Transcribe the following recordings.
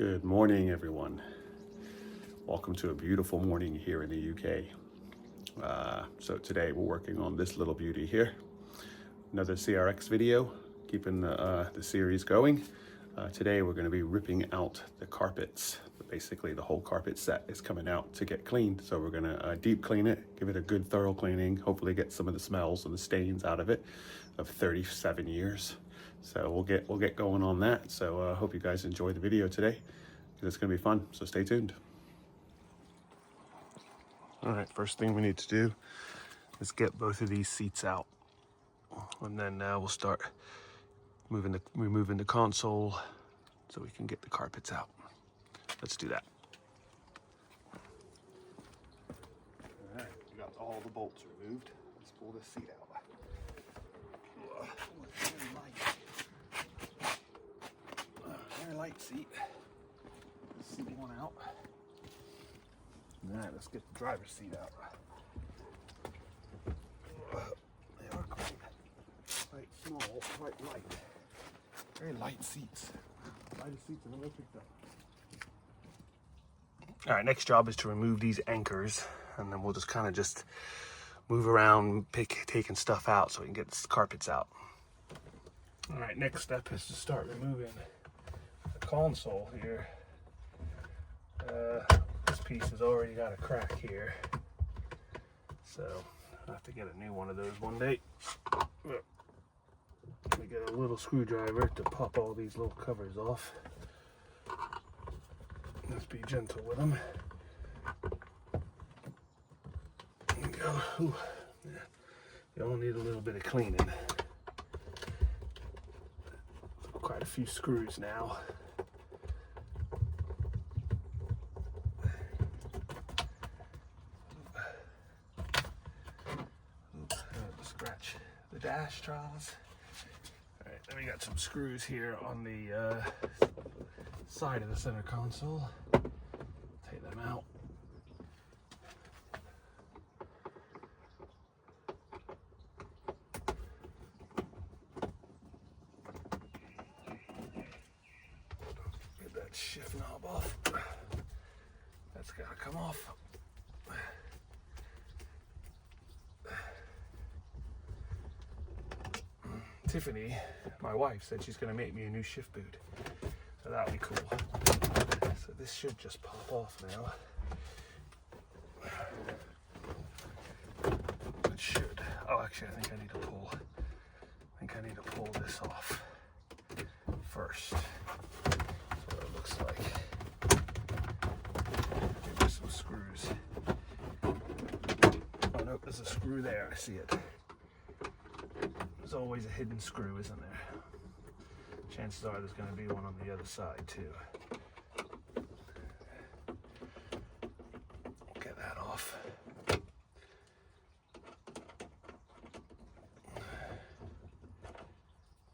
Good morning, everyone. Welcome to a beautiful morning here in the UK. So today we're working on this little beauty here. Another CRX video, keeping the series going. Today we're going to be ripping out the carpets. Basically the whole carpet set is coming out to get cleaned. So we're going to deep clean it, give it a good thorough cleaning, hopefully get some of the smells and the stains out of it of 37 years. So we'll get going on that. So I hope you guys enjoy the video today, because it's going to be fun. So stay tuned. All right, first thing we need to do is get both of these seats out, and then we'll start removing the console so we can get the carpets out. Let's do that. All right, we got all the bolts removed. Let's pull this seat out. Very light seat. Seat one out. All right, let's get the driver's seat out. They are quite small, quite light. Very light seats. Lightest seats I've ever picked up. All right, next job is to remove these anchors, and then we'll just kind of just move around, taking stuff out so we can get the carpets out. All right, next step is to start removing the console here. This piece has already got a crack here, so I'll have to get a new one of those one day. We get a little screwdriver to pop all these little covers off. Let's be gentle with them. There we go. Ooh, yeah. You all need a little bit of cleaning. Quite a few screws now. Scratch the dash trowels. All right, then we got some screws here on the side of the center console. Take them out. Get that shift knob off. That's gotta come off. Tiffany, my wife, said she's going to make me a new shift boot, so that'll be cool. So this should just pop off now. It should. Oh, actually, I think I need to pull this off first. That's what it looks like. There's some screws. Oh no, there's a screw there. I see it. There's always a hidden screw, isn't there? Chances are there's going to be one on the other side too. Get that off.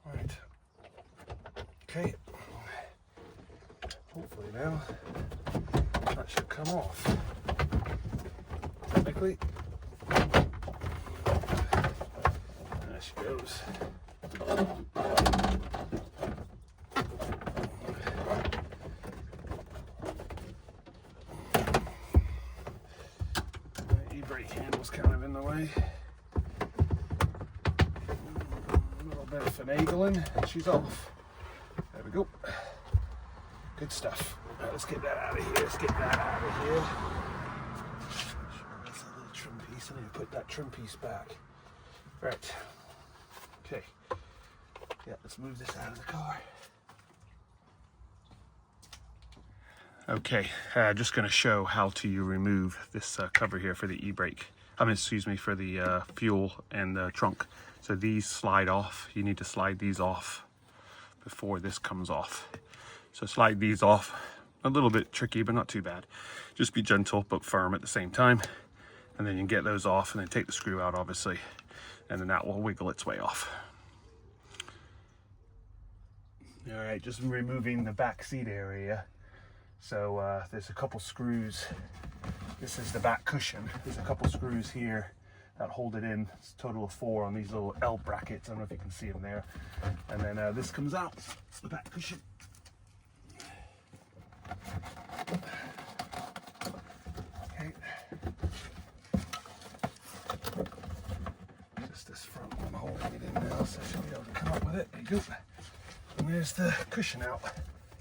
All right. Okay. Hopefully now that should come off. Technically. There she goes. The e-brake handle's kind of in the way. A little bit of finagling, and she's off. There we go. Good stuff. All right, let's get that out of here. That's a little trim piece. I need to put that trim piece back. Right. Okay. Yeah, let's move this out of the car. Okay, just going to show how to remove this cover here for the e-brake. For the fuel and the trunk. So these slide off. You need to slide these off before this comes off. So slide these off. A little bit tricky, but not too bad. Just be gentle but firm at the same time. And then you can get those off and then take the screw out, obviously. And then that will wiggle its way off. All right, just removing the back seat area. So there's a couple screws. This is the back cushion. There's a couple screws here that hold it in. It's a total of 4 on these little L brackets. I don't know if you can see them there. And then this comes out. It's the back cushion. go. And there's the cushion out.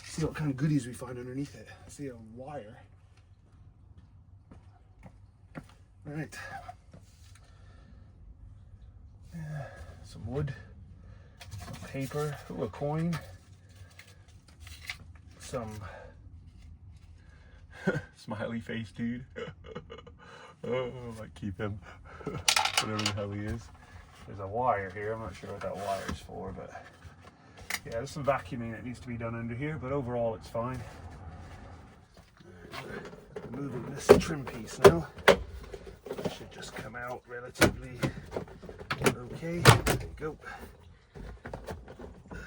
See what kind of goodies we find underneath it. I see a wire. All right. Yeah, some wood, some paper, ooh, a coin, some smiley face dude. Oh, I might keep him. Whatever the hell he is. There's a wire here. I'm not sure what that wire is for, but yeah, there's some vacuuming that needs to be done under here, but overall it's fine. Right, removing this trim piece now. It should just come out relatively okay. There you go. That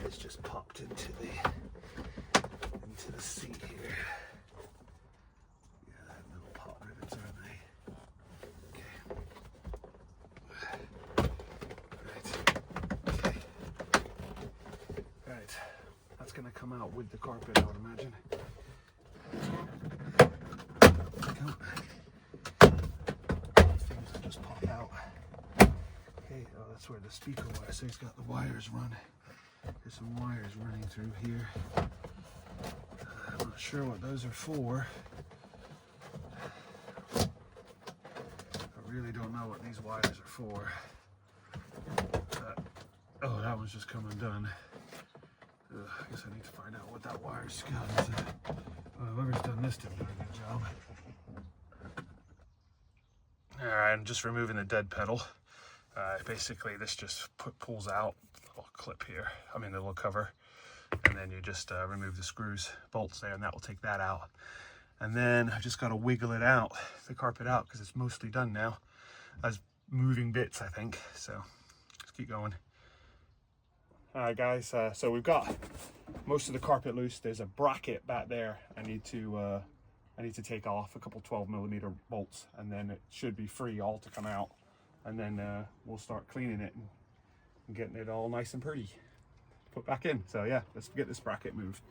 is just popped into the seat here. Yeah, that little pot rivets, aren't they? Right, that's going to come out with the carpet, I would imagine. Things to just pop out. Okay, oh, that's where the speaker wire. So he's got the wires run. There's some wires running through here. I'm not sure what those are for. I really don't know what these wires are for. Oh, that one's just come undone. I guess I need to find out what that wire's got. Whoever's done this didn't do a good job. Alright, I'm just removing the dead pedal. Basically, this just pulls out the little clip here. I mean, the little cover. And then you just remove the screws, bolts there, and that will take that out. And then I just got to wiggle it out, the carpet out, because it's mostly done now. As moving bits, I think. So, let's keep going. Alright guys, so we've got most of the carpet loose. There's a bracket back there I need to take off, a couple 12mm bolts, and then it should be free all to come out. And then we'll start cleaning it and getting it all nice and pretty. Put back in. So yeah, let's get this bracket moved.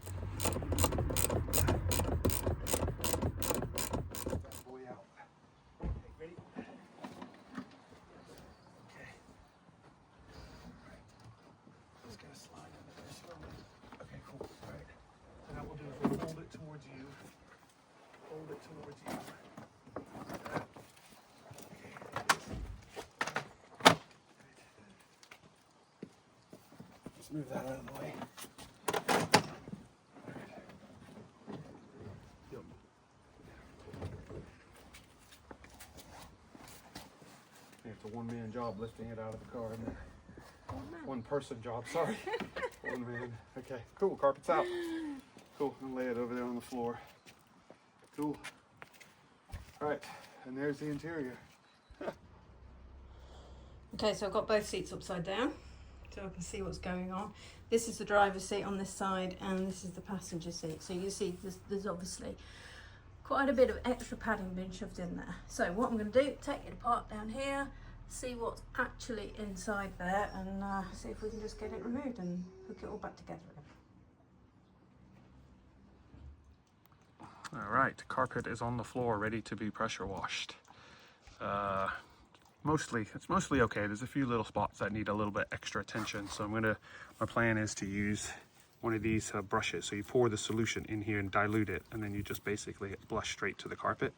Move that out of the way. It's a one-man job lifting it out of the car. One-person job, sorry. One man. Okay, cool, carpet's out. Cool, I'll lay it over there on the floor. Cool. All right, and there's the interior. Okay, so I've got both seats upside down, so I can see what's going on. This is the driver's seat on this side, and this is the passenger seat. So you see there's obviously quite a bit of extra padding being shoved in there. So what I'm going to do, take it apart down here, see what's actually inside there, and see if we can just get it removed and hook it all back together again. All right, carpet is on the floor, ready to be pressure washed. It's mostly okay. There's a few little spots that need a little bit extra attention. So my plan is to use one of these brushes. So you pour the solution in here and dilute it, and then you just basically blush straight to the carpet.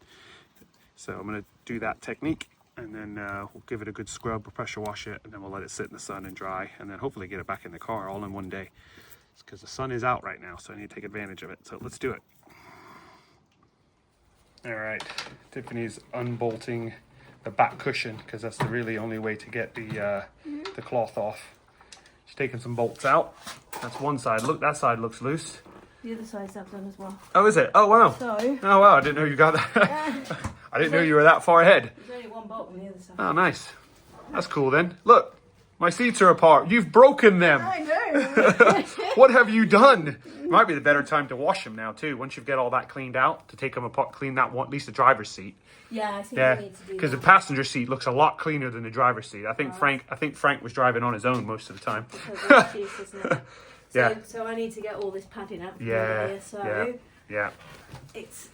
So I'm gonna do that technique, and then we'll give it a good scrub, we'll pressure wash it, and then we'll let it sit in the sun and dry, and then hopefully get it back in the car all in one day. It's because the sun is out right now, so I need to take advantage of it. So let's do it. All right, Tiffany's unbolting the back cushion because that's the really only way to get the cloth off. She's taking some bolts out. That's one side. Look, that side looks loose. The other side's have done as well. Oh, is it? Oh, wow. So, oh, wow. I didn't know you got that. I didn't know you were that far ahead. There's only one bolt on the other side. Oh, nice. That's cool then. Look, my seats are apart. You've broken them. I know. What have you done? It might be the better time to wash them now too. Once you get all that cleaned out, to take them apart, clean that one, at least the driver's seat. Yeah, I think we need to do because the that. passenger seat looks a lot cleaner than the driver's seat. I think Frank was driving on his own most of the time. Because of the juice, isn't it? So, Yeah. So I need to get all this padding out. Yeah, Here, so yeah. it's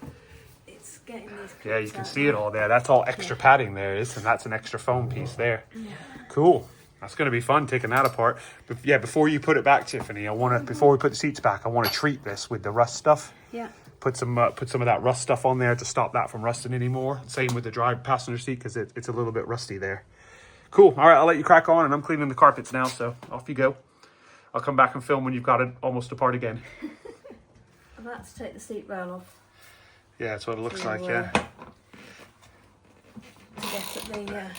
getting these. Yeah, you can see it all there. That's all extra padding there is, and that's an extra foam piece there. Yeah. Cool. That's going to be fun taking that apart. But yeah, before you put it back, Tiffany, before we put the seats back, I want to treat this with the rust stuff. Yeah. Put some of that rust stuff on there to stop that from rusting anymore. Same with the passenger seat because it's a little bit rusty there. Cool. All right, I'll let you crack on, and I'm cleaning the carpets now, so off you go. I'll come back and film when you've got it almost apart again. I'm about to take the seat rail off. Yeah, that's what it looks like, To yeah. get at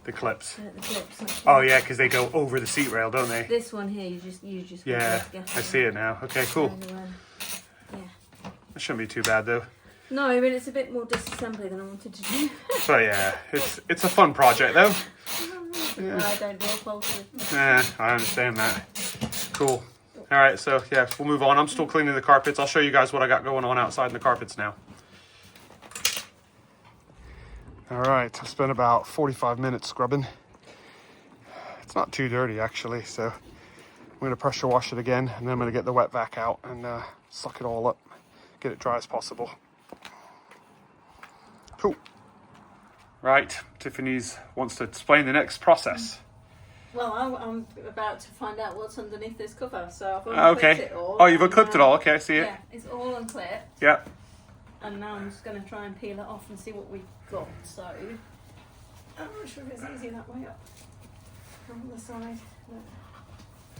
The clips. the clips. Oh, yeah, because they go over the seat rail, don't they? This one here, you just Yeah, I see it now. Okay, cool. Yeah. That shouldn't be too bad, though. No, I mean, it's a bit more disassembly than I wanted to do. So, yeah, it's a fun project, though. Yeah. I don't do upholstery. Yeah, I understand that. Cool. All right, so, yeah, we'll move on. I'm still cleaning the carpets. I'll show you guys what I got going on outside in the carpets now. All right, I spent about 45 minutes scrubbing. It's not too dirty, actually, so I'm going to pressure wash it again, and then I'm going to get the wet vac out and suck it all up, get it dry as possible. Cool. Right, Tiffany's wants to explain the next process. Well, I'm about to find out what's underneath this cover, so I've unclipped it all. Oh, you've unclipped it all. Okay, I see it. Yeah, it's all unclipped. Yeah. And now I'm just going to try and peel it off and see what we've got. So, I'm not sure if it's easy that way up. On the side. No.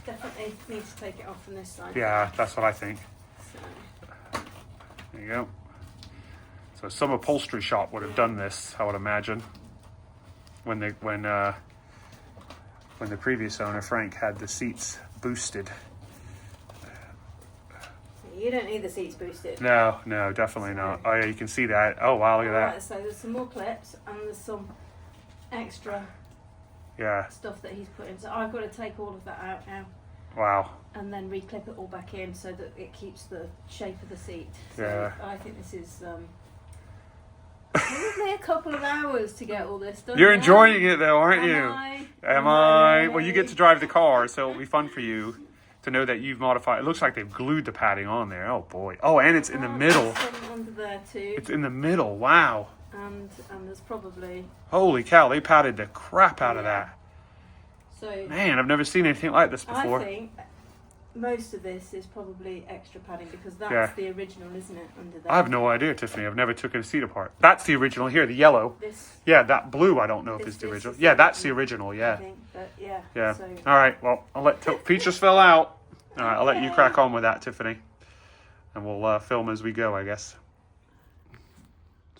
Definitely need to take it off from this side. Yeah, that's what I think. So. There you go. So some upholstery shop would have done this, I would imagine, when the previous owner, Frank, had the seats boosted. You don't need the seats boosted. No, definitely not. Oh yeah, you can see that. Oh wow, look at that. Right, so there's some more clips and there's some extra stuff that he's put in. So I've got to take all of that out now. Wow. And then reclip it all back in so that it keeps the shape of the seat. So Yeah. I think this is probably a couple of hours to get all this done. You're enjoying it though, aren't you? Am I? Well, you get to drive the car, so it'll be fun for you to know that you've modified. It looks like they've glued the padding on there. Oh boy. Oh, and it's in the middle. Some under there too. It's in the middle. Wow. And there's probably. Holy cow! They padded the crap out of that. So. Man, I've never seen anything like this before. I think most of this is probably extra padding because that's the original, isn't it? Under there. I have no idea, Tiffany. I've never taken a seat apart. That's the original here, the yellow. This. Yeah, that blue, I don't know if it's the original. Yeah, that's the original, yeah. I think, but yeah. Yeah. So. All right, well, I'll let features fill out. All right, I'll let you crack on with that, Tiffany. And we'll film as we go, I guess.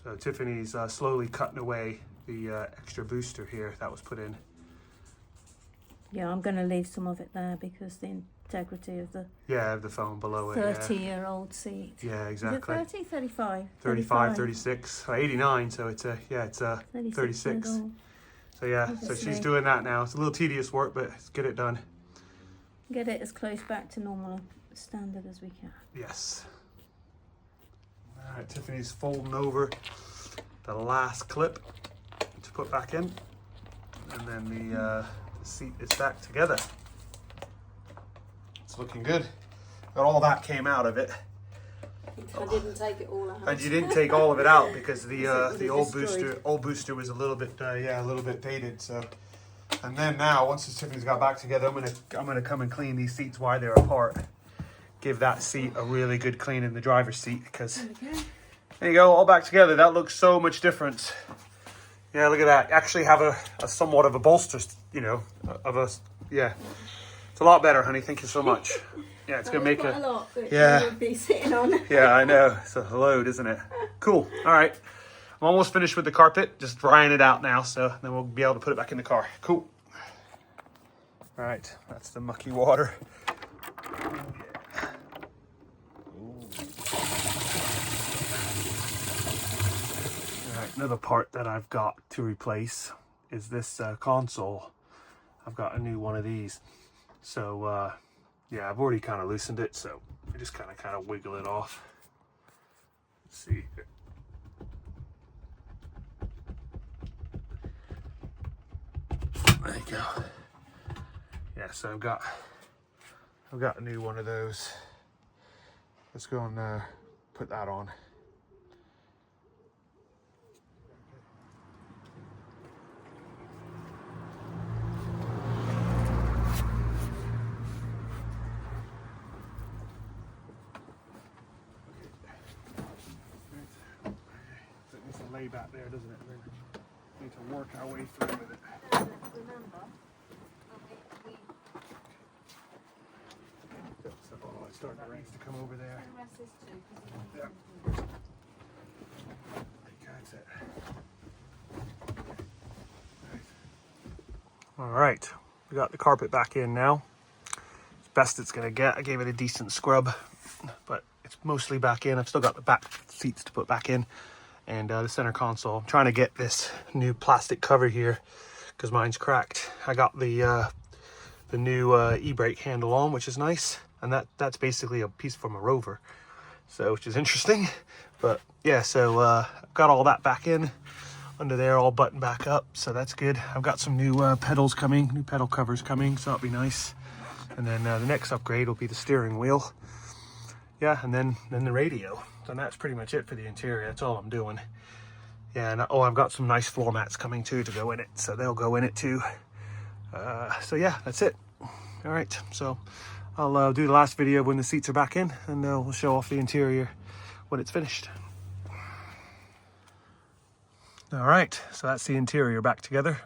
So Tiffany's slowly cutting away the extra booster here that was put in. Yeah, I'm going to leave some of it there because the integrity of the the foam below it. 30-year-old seat. Yeah, exactly. Is it 30? 35? 35, 36, 89, so it's 36. So yeah, so she's doing that now. It's a little tedious work, but let's get it done. Get it as close back to normal standard as we can. Yes. All right, Tiffany's folding over the last clip to put back in, and then the seat is back together. It's looking good. But all that came out of it. I didn't take it all out. And you didn't take all of it out because the old destroyed. booster was a little bit dated. So, and then now once the Tiffany's got back together, I'm gonna come and clean these seats while they're apart. Give that seat a really good clean in the driver's seat because there you go, all back together. That looks so much different. Yeah, look at that. Actually have a somewhat of a bolster, It's a lot better, honey. Thank you so much. Yeah, it's going to make quite a lot. Yeah. You would be sitting on. Yeah, I know. It's a load, isn't it? Cool. All right. I'm almost finished with the carpet. Just drying it out now, so then we'll be able to put it back in the car. Cool. All right. That's the mucky water. Another part that I've got to replace is this console. I've got a new one of these. So, yeah, I've already kind of loosened it, so I just kind of wiggle it off. Let's see. There you go. Yeah, so I've got a new one of those. Let's go and put that on. way back there, doesn't it? We need to work our way through with it. Remember, we So it's starting to race to come over there. rest this too. Yeah. That's it. All right, we got the carpet back in now. It's best it's gonna get. I gave it a decent scrub, but it's mostly back in. I've still got the back seats to put back in, and the center console. I'm trying to get this new plastic cover here because mine's cracked. I got the new e-brake handle on, which is nice, and that's basically a piece from a Rover, so which is interesting. But yeah, so I've got all that back in under there, all buttoned back up, so that's good. I've got some new pedals coming, new pedal covers coming, so that'll be nice. And then the next upgrade will be the steering wheel. Yeah, and then the radio. So that's pretty much it for the interior. That's all I'm doing. Yeah, and I've got some nice floor mats coming too to go in it, so they'll go in it too. So yeah, that's it. All right, so I'll do the last video when the seats are back in, and we'll show off the interior when it's finished. All right, so that's the interior back together.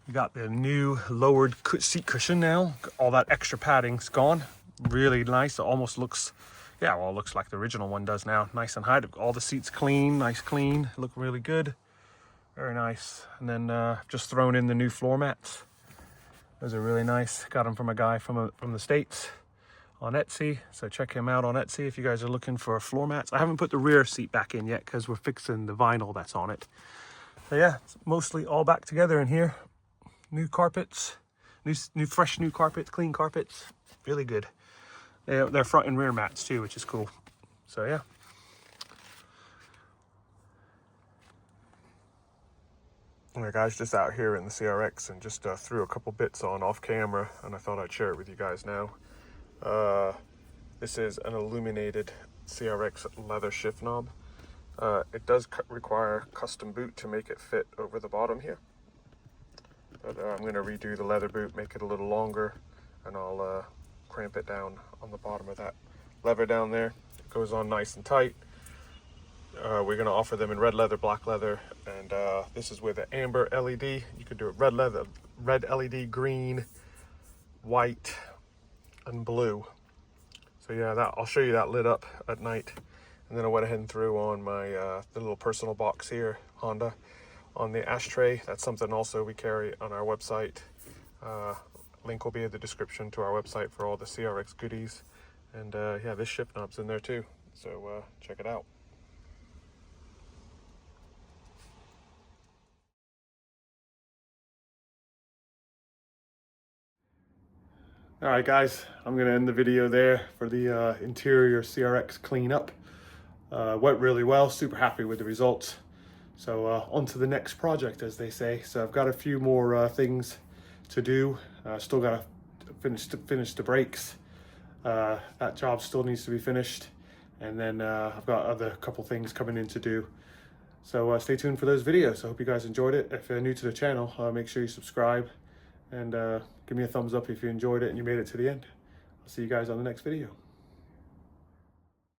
We got the new lowered seat cushion now. All that extra padding's gone. Really nice. It almost looks, yeah, well, it looks like the original one does now. Nice and high. All the seats clean, nice clean. Look really good. Very nice. And then just thrown in the new floor mats. Those are really nice. Got them from a guy from the States on Etsy. So check him out on Etsy if you guys are looking for floor mats. I haven't put the rear seat back in yet because we're fixing the vinyl that's on it. So yeah, it's mostly all back together in here. New carpets, fresh new carpets, clean carpets. Really good. They're front and rear mats too, which is cool. So yeah. Alright guys, just out here in the CRX and just threw a couple bits on off camera, and I thought I'd share it with you guys now. This is an illuminated CRX leather shift knob. It does require custom boot to make it fit over the bottom here. But I'm going to redo the leather boot, make it a little longer, and I'll cramp it down on the bottom of that lever down there. It goes on nice and tight. We're going to offer them in red leather, black leather, and this is with an amber LED. You could do it red leather, red LED, green, white, and blue. So yeah, I'll show you that lit up at night. And then I went ahead and threw on my the little personal box here, Honda, on the ashtray. That's something also we carry on our website. Link will be in the description to our website for all the CRX goodies. And yeah, this shift knob's in there too. So check it out. All right, guys, I'm gonna end the video there for the interior CRX cleanup. Went really well, super happy with the results. So on to the next project, as they say. So I've got a few more things to do. Still got to finish the brakes. That job still needs to be finished. And then I've got other couple things coming in to do. So stay tuned for those videos. I hope you guys enjoyed it. If you're new to the channel, make sure you subscribe and give me a thumbs up if you enjoyed it and you made it to the end. I'll see you guys on the next video.